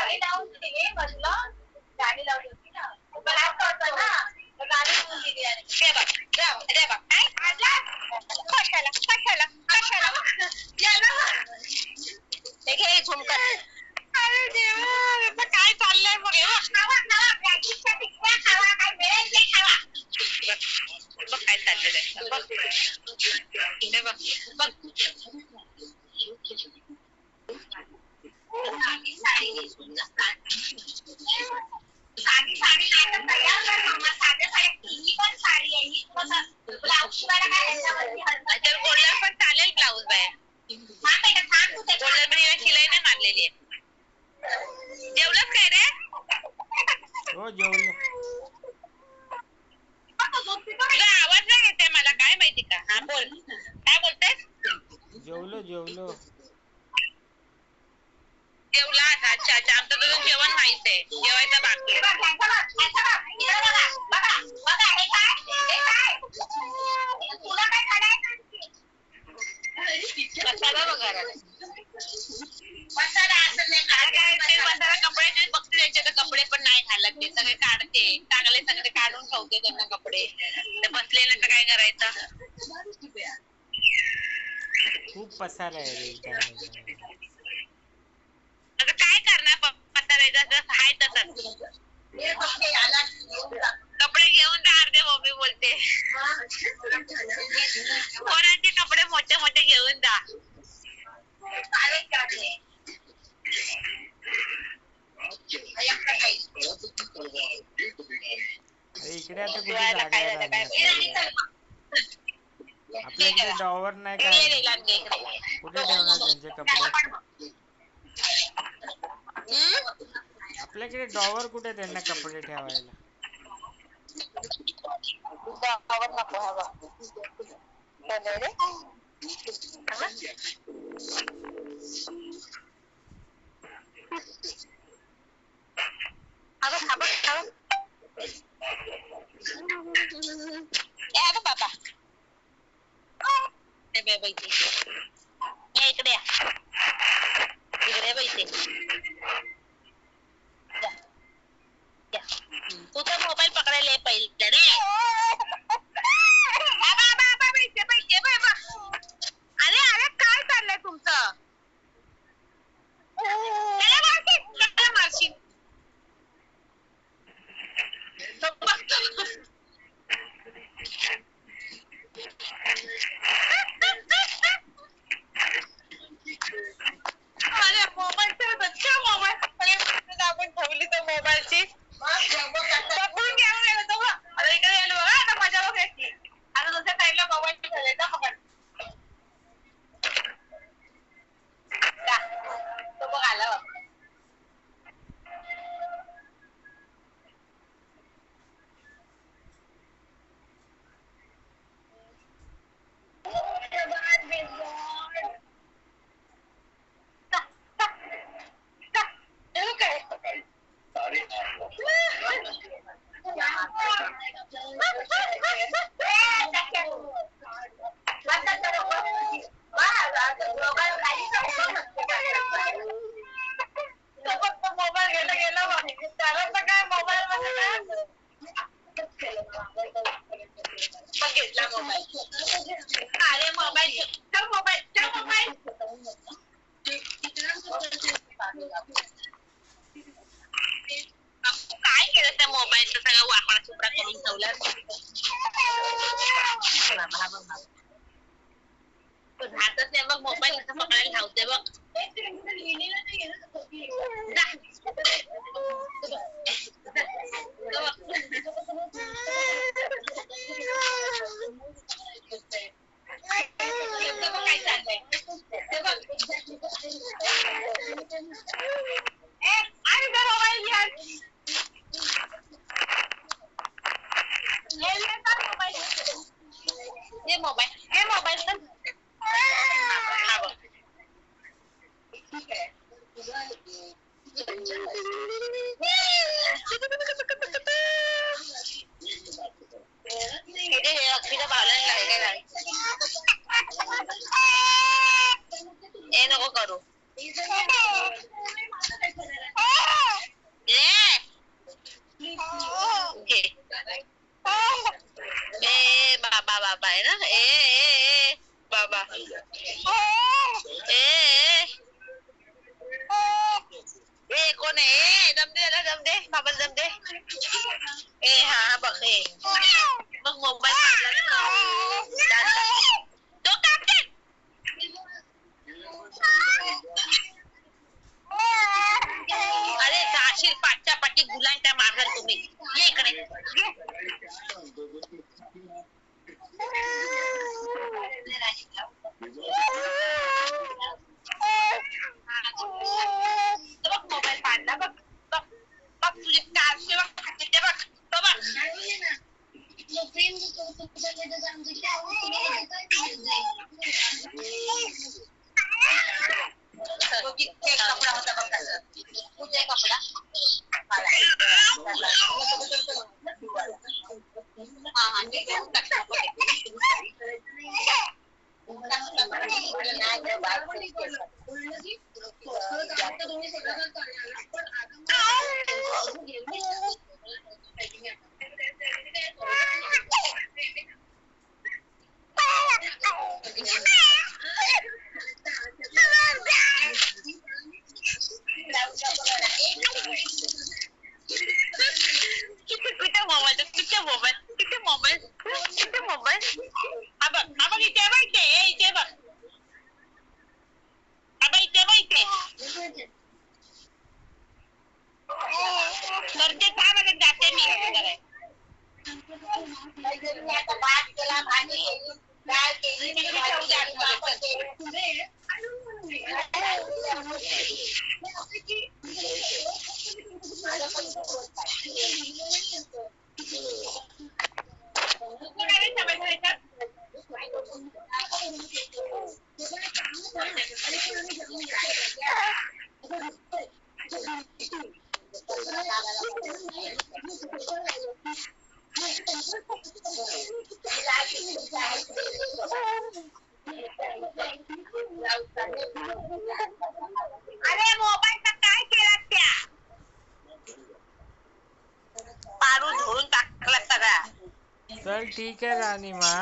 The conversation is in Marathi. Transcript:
गाणी लावून दिली म्हटलं गाणी लावली होती ना गाणी लावून दिली कशाला कशाला कशाला घे झुमकर. अरे देवा काय चाललंय बघ बघ काय चाललेलं बघ साडी साडी नाही तयार कर मामा साध्या साड्या ही पण साडी आहे ही ब्लाऊज शिवायला काय कोल्हर पण चालेल ब्लाऊज बाय कोल्हर पण शिलाई नाही मारलेली आहे. जेवलंच काय रे? हो जेवलो. तुझा आवाज नाही येते मला काय माहिती का. हा बोल काय बोलतेस? जेवलो जेवलो. जेवला अच्छा अच्छा आमचं तुझं जेवण व्हायचंय जेवायचं बाकी. तुला काय करायचं मसाला वगैरे मसाला असं नाही काय ते मसाला कपड्याचे बघते त्यांचे तर कपडे पण नाही घालत ते सगळे काढते चांगले सगळे काढून ठेवते त्यांना कपडे तर बसले ना तर काय करायचं. खूप पसारा आहे रे. आता काय करणार पसारायचं जसं आहे तसंच. कपडे घेऊन जा अर्धे मम्मी बोलते. कोणाचे कपडे मोठे मोठे घेऊन जा. इकडे आता कुठे जागा आहे आपल्याकडे डॉवर नाही काय कुठे ठेवणार त्यांचे कपडे. आपल्याकडे डॉवर कुठे त्यांना कपडे ठेवायला. डॉवर नको हवा बाबा इकडे इकडे बैठे तुझा मोबाईल पकडायला पहिले रे. अरे अरे काय चाललंय तुमचं. मारशील अरे मोबाईल आपण ठेवली तर मोबाईलची बघून घेऊन गेलो तो आता इकडे गेलो बघा आता मजा बघायची. आता दुसऱ्या साईडला मोबाईल ठेवायचा पकड तो बघ आला बघ. काय केलं त्या मोबाईलचं सगळं वाकडा सुपडा करून ठेवला. हातच नाही बघ मोबाईल कसं पकडायला धावते बघ. काय चाललंय मोबाईल नको करू बाबा आहे ना ए बाबा ए ए कोण आहे दम दे ना दम दे बाबाला दम दे ए हा बघ ए मग मोबाईल तो कापते अरे जाशील पाठच्या पाठी गुलांट्या मारणार तुम्ही ये इकडे बघ मोबाईल पाडला बघ बघ बघ तुझे टारचे बघ खाते बघ तो बघ कपडा होता बघ कसं तुझे कपडा हा मी घेऊन टाकतो अरे मोबाईलचा काय केला त्या पारू धुवून टाकला सगळा चल ठीक आहे राणी मा